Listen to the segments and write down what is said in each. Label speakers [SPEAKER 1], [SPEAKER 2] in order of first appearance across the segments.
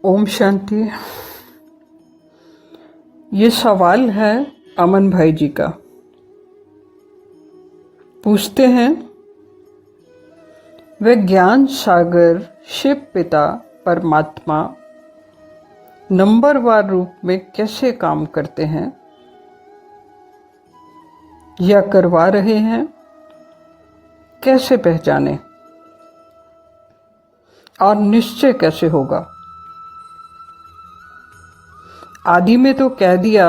[SPEAKER 1] ओम शांति। ये सवाल है अमन भाई जी का। पूछते हैं, वे ज्ञान सागर शिव पिता परमात्मा नंबरवार रूप में कैसे काम करते हैं या करवा रहे हैं, कैसे पहचाने और निश्चय कैसे होगा। आदि में तो कह दिया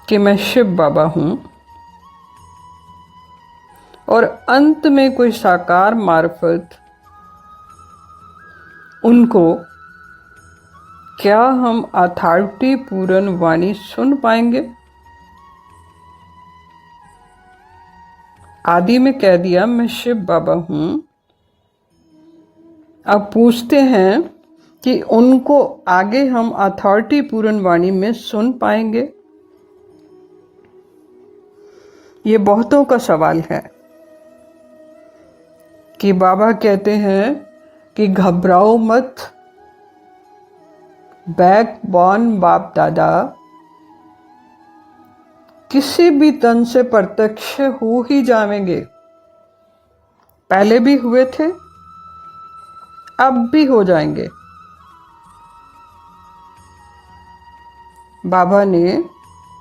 [SPEAKER 1] कि मैं शिव बाबा हूं और अंत में कोई साकार मार्फत उनको क्या हम अथॉरिटी पूर्ण वाणी सुन पाएंगे। आदि में कह दिया मैं शिव बाबा हूं। अब पूछते हैं कि उनको आगे हम अथॉरिटी पूर्ण वाणी में सुन पाएंगे। ये बहुतों का सवाल है कि बाबा कहते हैं कि घबराओ मत, बैकबोन बाप दादा किसी भी तन से प्रत्यक्ष हो ही जाएंगे। पहले भी हुए थे, अब भी हो जाएंगे। बाबा ने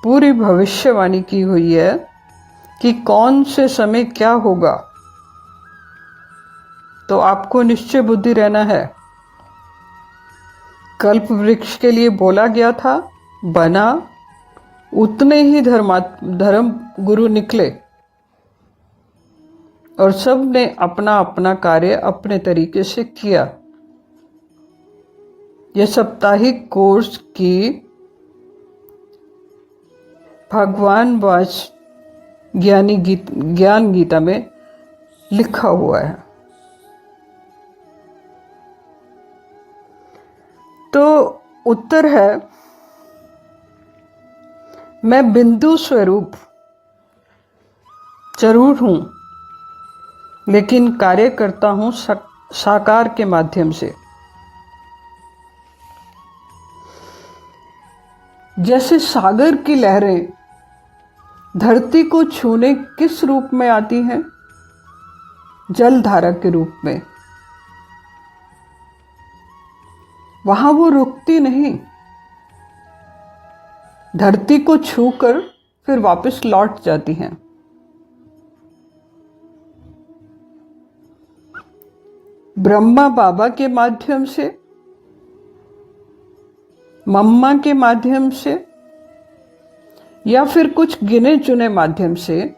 [SPEAKER 1] पूरी भविष्यवाणी की हुई है कि कौन से समय क्या होगा, तो आपको निश्चय बुद्धि रहना है। कल्प वृक्ष के लिए बोला गया था, बना, उतने ही धर्म गुरु निकले और सब ने अपना अपना कार्य अपने तरीके से किया। यह साप्ताहिक कोर्स की भगवान वाच ज्ञान गीता में लिखा हुआ है। तो उत्तर है, मैं बिंदु स्वरूप जरूर हूं, लेकिन कार्य करता हूं साकार के माध्यम से। जैसे सागर की लहरें धरती को छूने किस रूप में आती हैं? जल धारा के रूप में। वहां वो रुकती नहीं, धरती को छूकर फिर वापस लौट जाती हैं। ब्रह्मा बाबा के माध्यम से, मम्मा के माध्यम से या फिर कुछ गिने चुने माध्यम से,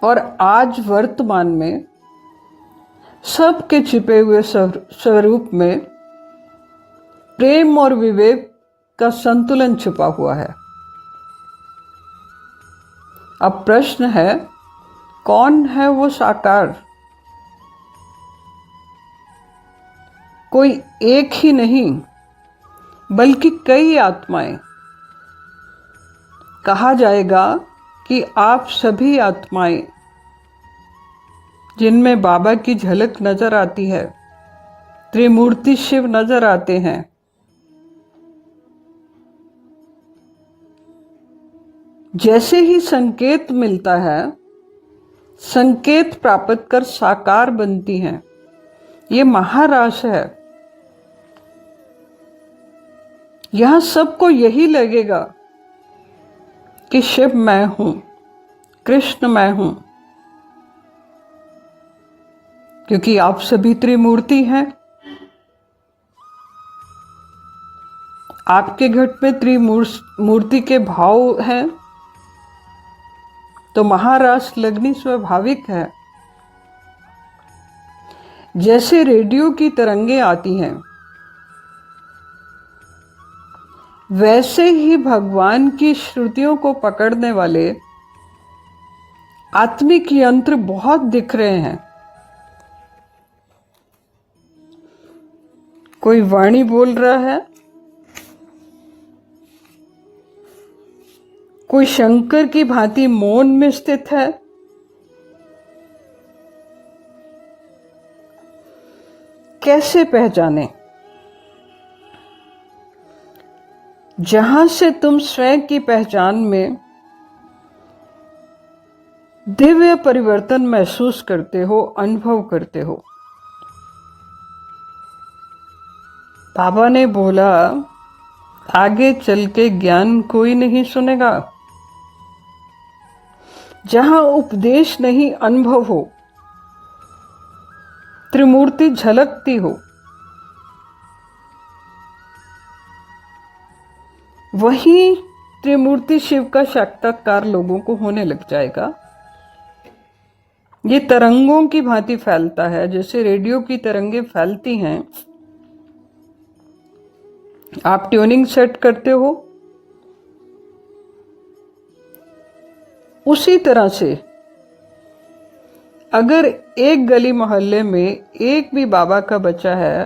[SPEAKER 1] और आज वर्तमान में सबके छिपे हुए स्वरूप में प्रेम और विवेक का संतुलन छुपा हुआ है। अब प्रश्न है, कौन है वो साकार? कोई एक ही नहीं बल्कि कई आत्माएं। कहा जाएगा कि आप सभी आत्माएं जिनमें बाबा की झलक नजर आती है, त्रिमूर्ति शिव नजर आते हैं। जैसे ही संकेत मिलता है, संकेत प्राप्त कर साकार बनती हैं। ये महारास है। यहां सबको यही लगेगा कि शिव मैं हूं, कृष्ण मैं हूं, क्योंकि आप सभी त्रिमूर्ति हैं। आपके घट में त्रिमूर्ति के भाव हैं, तो महारास लगनी स्वाभाविक है। जैसे रेडियो की तरंगें आती हैं, वैसे ही भगवान की श्रुतियों को पकड़ने वाले आत्मिक यंत्र बहुत दिख रहे हैं। कोई वाणी बोल रहा है, कोई शंकर की भांति मौन में स्थित है, कैसे पहचाने? जहां से तुम स्वयं की पहचान में दिव्य परिवर्तन महसूस करते हो, अनुभव करते हो। बाबा ने बोला, आगे चल के ज्ञान कोई नहीं सुनेगा। जहां उपदेश नहीं, अनुभव हो, त्रिमूर्ति झलकती हो, वही त्रिमूर्ति शिव का साक्षात्कार लोगों को होने लग जाएगा। ये तरंगों की भांति फैलता है, जैसे रेडियो की तरंगें फैलती हैं। आप ट्यूनिंग सेट करते हो, उसी तरह से अगर एक गली मोहल्ले में एक भी बाबा का बच्चा है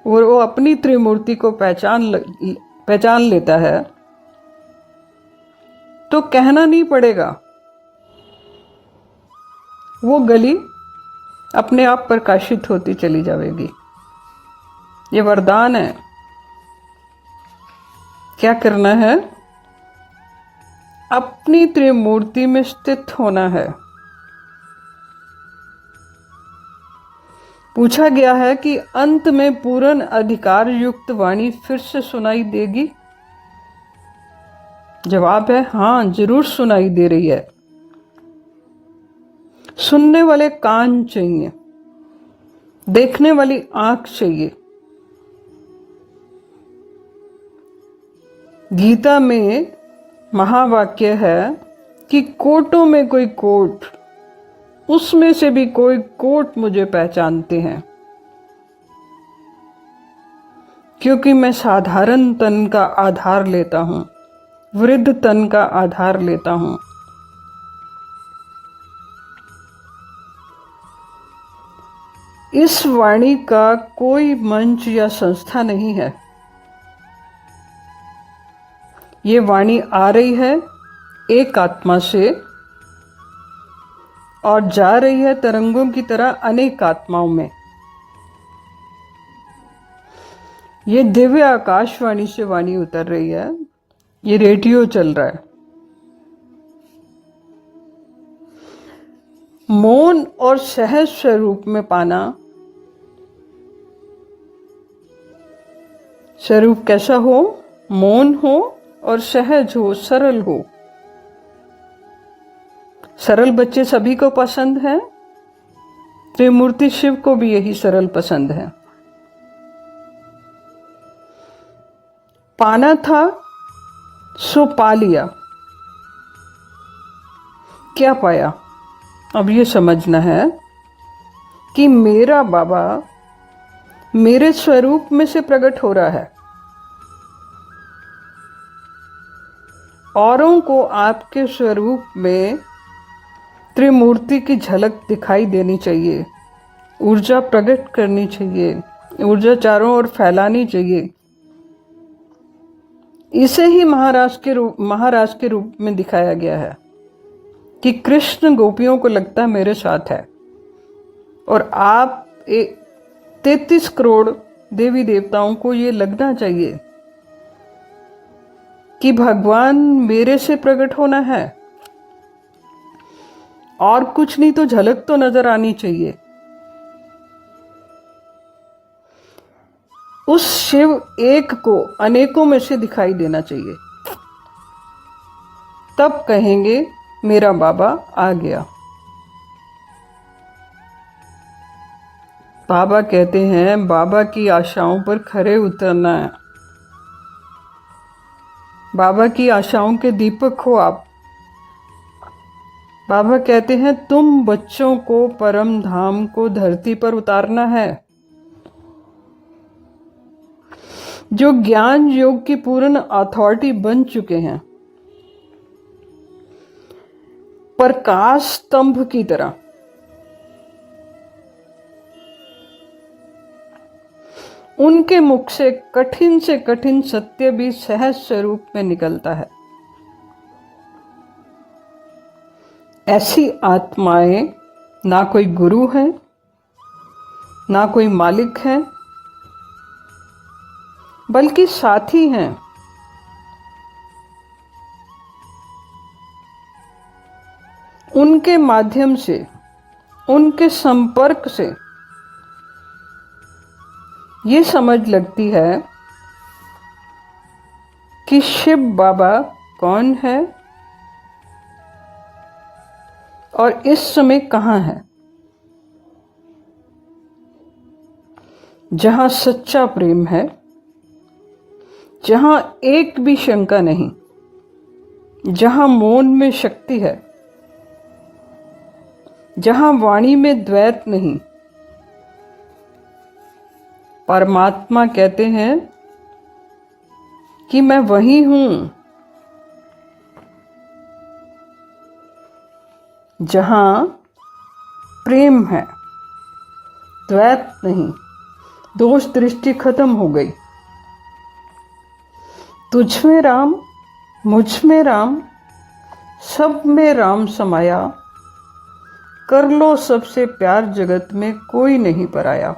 [SPEAKER 1] और वो अपनी त्रिमूर्ति को पहचान लेता है, तो कहना नहीं पड़ेगा, वो गली अपने आप प्रकाशित होती चली जाएगी। ये वरदान है। क्या करना है? अपनी त्रिमूर्ति में स्थित होना है। पूछा गया है कि अंत में पूर्ण अधिकार युक्त वाणी फिर से सुनाई देगी? जवाब है हाँ, जरूर सुनाई दे रही है। सुनने वाले कान चाहिए, देखने वाली आंख चाहिए। गीता में महावाक्य है कि कोटों में कोई कोट, उसमें से भी कोई कोट मुझे पहचानते हैं, क्योंकि मैं साधारण तन का आधार लेता हूं, वृद्ध तन का आधार लेता हूं। इस वाणी का कोई मंच या संस्था नहीं है। ये वाणी आ रही है एक आत्मा से और जा रही है तरंगों की तरह अनेक आत्माओं में। ये दिव्य आकाशवाणी से वाणी उतर रही है। ये रेडियो चल रहा है। मौन और सहज स्वरूप में पाना। स्वरूप कैसा हो? मौन हो और सहज हो, सरल हो। सरल बच्चे सभी को पसंद है। त्रिमूर्ति शिव को भी यही सरल पसंद है। पाना था सो पा लिया। क्या पाया? अब ये समझना है कि मेरा बाबा मेरे स्वरूप में से प्रकट हो रहा है। औरों को आपके स्वरूप में त्रिमूर्ति की झलक दिखाई देनी चाहिए। ऊर्जा प्रकट करनी चाहिए। ऊर्जा चारों ओर फैलानी चाहिए। इसे ही महाराज के रूप में दिखाया गया है कि कृष्ण गोपियों को लगता है मेरे साथ है, और आप 33 करोड़ देवी देवताओं को ये लगना चाहिए कि भगवान मेरे से प्रकट होना है, और कुछ नहीं तो झलक तो नजर आनी चाहिए। उस शिव एक को अनेकों में से दिखाई देना चाहिए। तब कहेंगे मेरा बाबा आ गया। बाबा कहते हैं बाबा की आशाओं पर खरे उतरना है। बाबा की आशाओं के दीपक हो आप। बाबा कहते हैं तुम बच्चों को परम धाम को धरती पर उतारना है। जो ज्ञान योग की पूर्ण अथॉरिटी बन चुके हैं, प्रकाश स्तंभ की तरह, उनके मुख से कठिन सत्य भी सहज स्वरूप में निकलता है। ऐसी आत्माएं ना कोई गुरु है, ना कोई मालिक है, बल्कि साथी हैं। उनके माध्यम से, उनके संपर्क से ये समझ लगती है कि शिव बाबा कौन है और इस समय कहाँ है। जहाँ सच्चा प्रेम है, जहाँ एक भी शंका नहीं, जहाँ मौन में शक्ति है, जहाँ वाणी में द्वैत नहीं, परमात्मा कहते हैं कि मैं वही हूं। जहां प्रेम है, द्वैत नहीं, दोष दृष्टि खत्म हो गई। तुझ में राम, मुझ में राम, सब में राम समाया, कर लो सबसे प्यार, जगत में कोई नहीं पराया।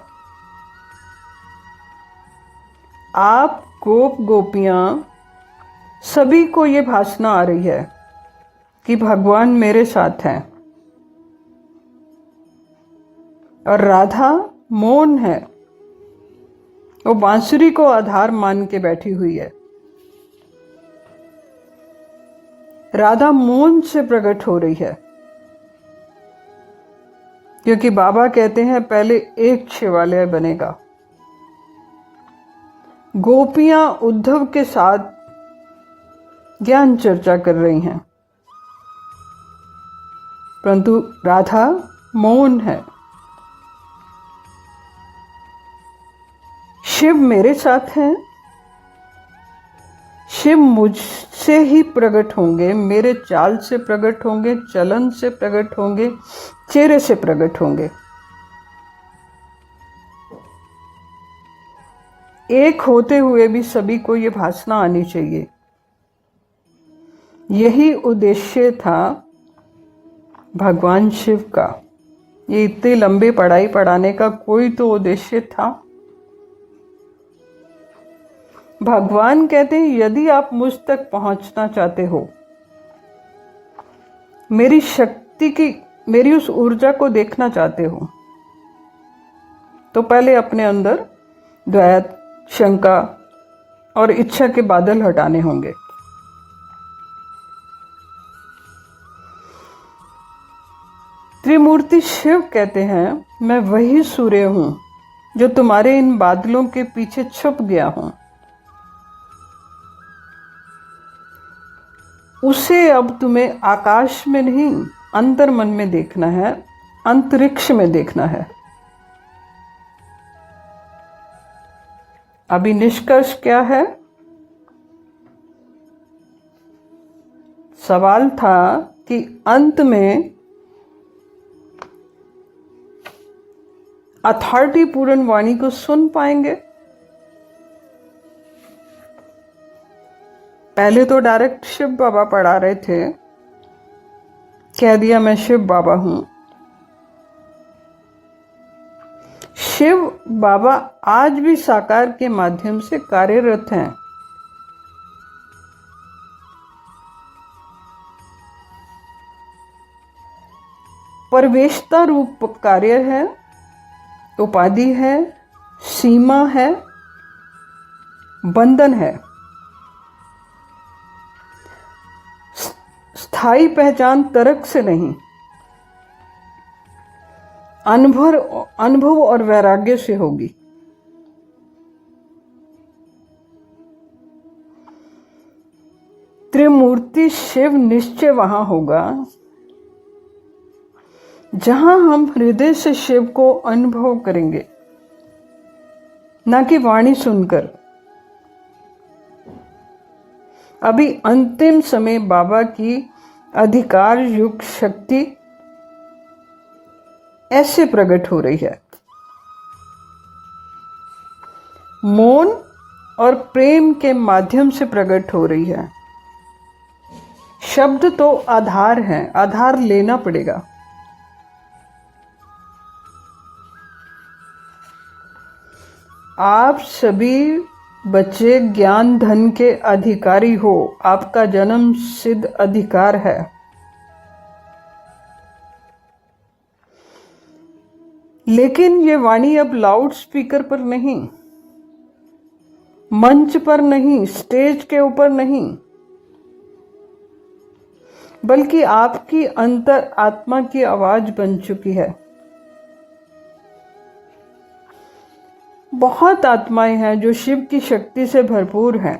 [SPEAKER 1] आप गोप गोपियां सभी को ये भासना आ रही है कि भगवान मेरे साथ हैं, और राधा मौन है, वो बांसुरी को आधार मान के बैठी हुई है। राधा मौन से प्रकट हो रही है, क्योंकि बाबा कहते हैं पहले एक शिवालय बनेगा। गोपियां उद्धव के साथ ज्ञान चर्चा कर रही हैं, परंतु राधा मौन है। शिव मेरे साथ हैं, शिव मुझसे ही प्रकट होंगे, मेरे चाल से प्रकट होंगे, चलन से प्रकट होंगे, चेहरे से प्रकट होंगे। एक होते हुए भी सभी को ये भासना आनी चाहिए। यही उद्देश्य था भगवान शिव का। ये इतने लंबे पढ़ाई पढ़ाने का कोई तो उद्देश्य था। भगवान कहते हैं यदि आप मुझ तक पहुंचना चाहते हो, मेरी शक्ति की, मेरी उस ऊर्जा को देखना चाहते हो, तो पहले अपने अंदर द्वैत, शंका और इच्छा के बादल हटाने होंगे। त्रिमूर्ति शिव कहते हैं मैं वही सूर्य हूं जो तुम्हारे इन बादलों के पीछे छुप गया हूं। उसे अब तुम्हें आकाश में नहीं, अंतर मन में देखना है, अंतरिक्ष में देखना है। अभी निष्कर्ष क्या है? सवाल था कि अंत में अथॉरिटी पूर्ण वाणी को सुन पाएंगे? पहले तो डायरेक्ट शिव बाबा पढ़ा रहे थे, कह दिया मैं शिव बाबा हूं। शिव बाबा आज भी साकार के माध्यम से कार्यरत हैं। परवेशता रूप कार्य है, उपाधि है, सीमा है, बंधन है। स्थायी पहचान तर्क से नहीं, अनुभव और वैराग्य से होगी। त्रिमूर्ति शिव निश्चय वहां होगा जहां हम हृदय से शिव को अनुभव करेंगे, न कि वाणी सुनकर। अभी अंतिम समय बाबा की अधिकार युक्त शक्ति ऐसे प्रकट हो रही है। मौन और प्रेम के माध्यम से प्रकट हो रही है। शब्द तो आधार है, आधार लेना पड़ेगा। आप सभी बच्चे ज्ञान धन के अधिकारी हो, आपका जन्म सिद्ध अधिकार है। लेकिन ये वाणी अब लाउड स्पीकर पर नहीं, मंच पर नहीं, स्टेज के ऊपर नहीं, बल्कि आपकी अंतर आत्मा की आवाज बन चुकी है। बहुत आत्माएं हैं जो शिव की शक्ति से भरपूर हैं।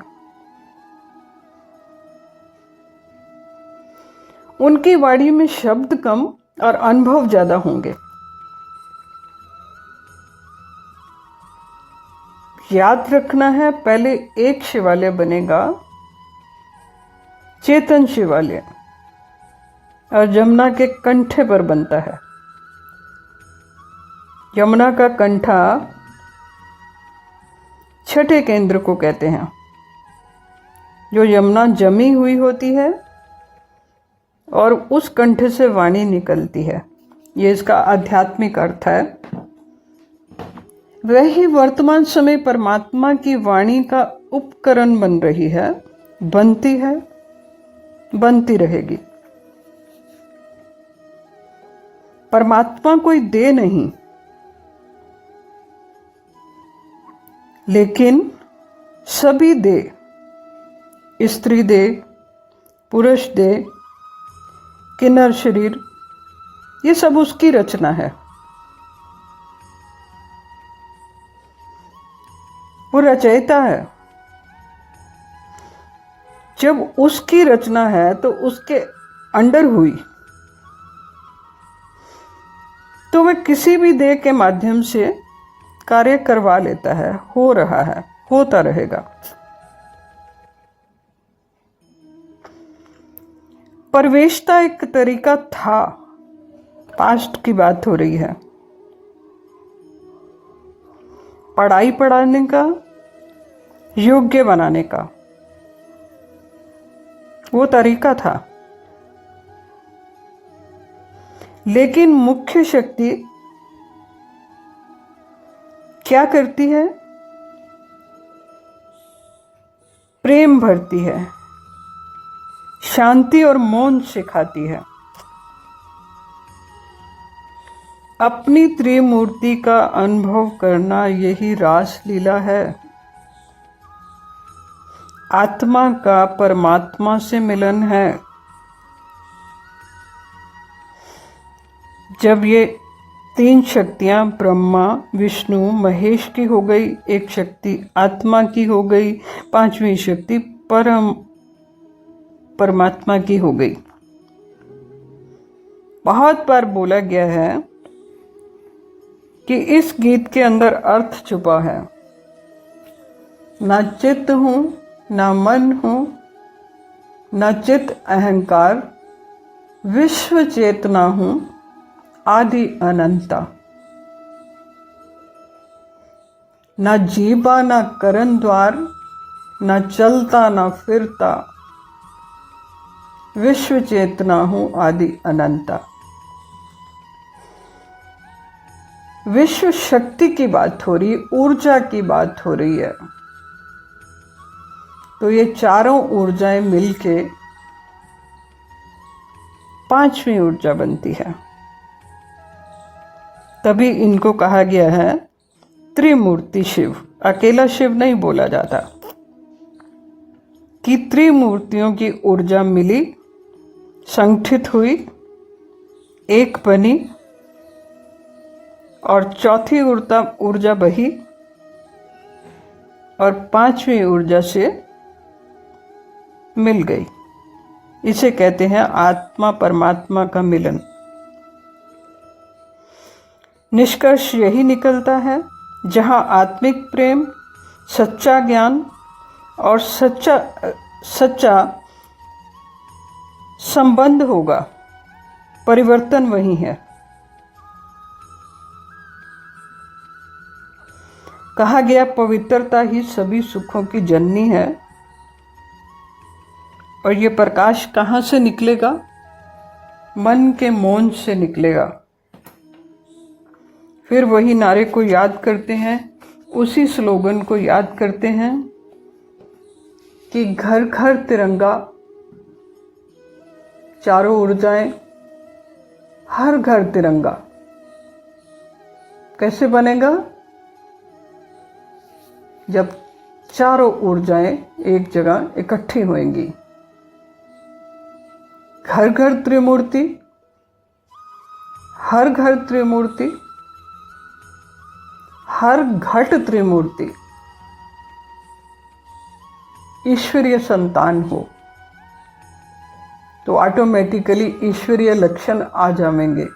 [SPEAKER 1] उनकी वाणी में शब्द कम और अनुभव ज्यादा होंगे। याद रखना है, पहले एक शिवालय बनेगा, चेतन शिवालय, और यमुना के कंठे पर बनता है। यमुना का कंठा छठे केंद्र को कहते हैं, जो यमुना जमी हुई होती है और उस कंठे से वाणी निकलती है। ये इसका आध्यात्मिक अर्थ है। वही वर्तमान समय परमात्मा की वाणी का उपकरण बन रही है, बनती है, बनती रहेगी। परमात्मा कोई दे नहीं, लेकिन सभी दे, स्त्री दे, पुरुष दे, किन्नर शरीर, ये सब उसकी रचना है। वो रचयिता है। जब उसकी रचना है तो उसके अंडर हुई, तो वह किसी भी देह के माध्यम से कार्य करवा लेता है, हो रहा है, होता रहेगा। परवेशता एक तरीका था, पास्ट की बात हो रही है। पढ़ाई पढ़ाने का, योग्य बनाने का वो तरीका था। लेकिन मुख्य शक्ति क्या करती है? प्रेम भरती है, शांति और मौन सिखाती है। अपनी त्रिमूर्ति का अनुभव करना यही रास लीला है। आत्मा का परमात्मा से मिलन है। जब ये तीन शक्तियां ब्रह्मा, विष्णु, महेश की हो गई, एक शक्ति आत्मा की हो गई, पांचवी शक्ति परमात्मा की हो गई। बहुत बार बोला गया है कि इस गीत के अंदर अर्थ छुपा है। ना चित्त हूं, ना मन हूं, ना चित्त अहंकार, विश्व चेतना हूं, आदि अनंता। ना जीवा ना करन द्वार, ना चलता ना फिरता, विश्व चेतना हूं, आदि अनंता। विश्व शक्ति की बात हो रही, ऊर्जा की बात हो रही है। तो ये चारों ऊर्जाएं मिलके पांचवी ऊर्जा बनती है। तभी इनको कहा गया है त्रिमूर्ति शिव। अकेला शिव नहीं बोला जाता, कि त्रिमूर्तियों की ऊर्जा मिली, संगठित हुई, एक बनी, और चौथी ऊर्जा बही, और पांचवी ऊर्जा से मिल गई। इसे कहते हैं आत्मा परमात्मा का मिलन। निष्कर्ष यही निकलता है, जहां आत्मिक प्रेम, सच्चा ज्ञान और सच्चा संबंध होगा, परिवर्तन वही है। कहा गया पवित्रता ही सभी सुखों की जननी है। और ये प्रकाश कहाँ से निकलेगा? मन के मौन से निकलेगा। फिर वही नारे को याद करते हैं, उसी स्लोगन को याद करते हैं कि घर घर तिरंगा, चारों ऊर्जाएं, हर घर तिरंगा। कैसे बनेगा? जब चारों ऊर्जाएं एक जगह इकट्ठी होंगी। घर घर त्रिमूर्ति, हर घर त्रिमूर्ति, हर घट त्रिमूर्ति, ईश्वरीय संतान हो तो ऑटोमेटिकली ईश्वरीय लक्षण आ जाएंगे।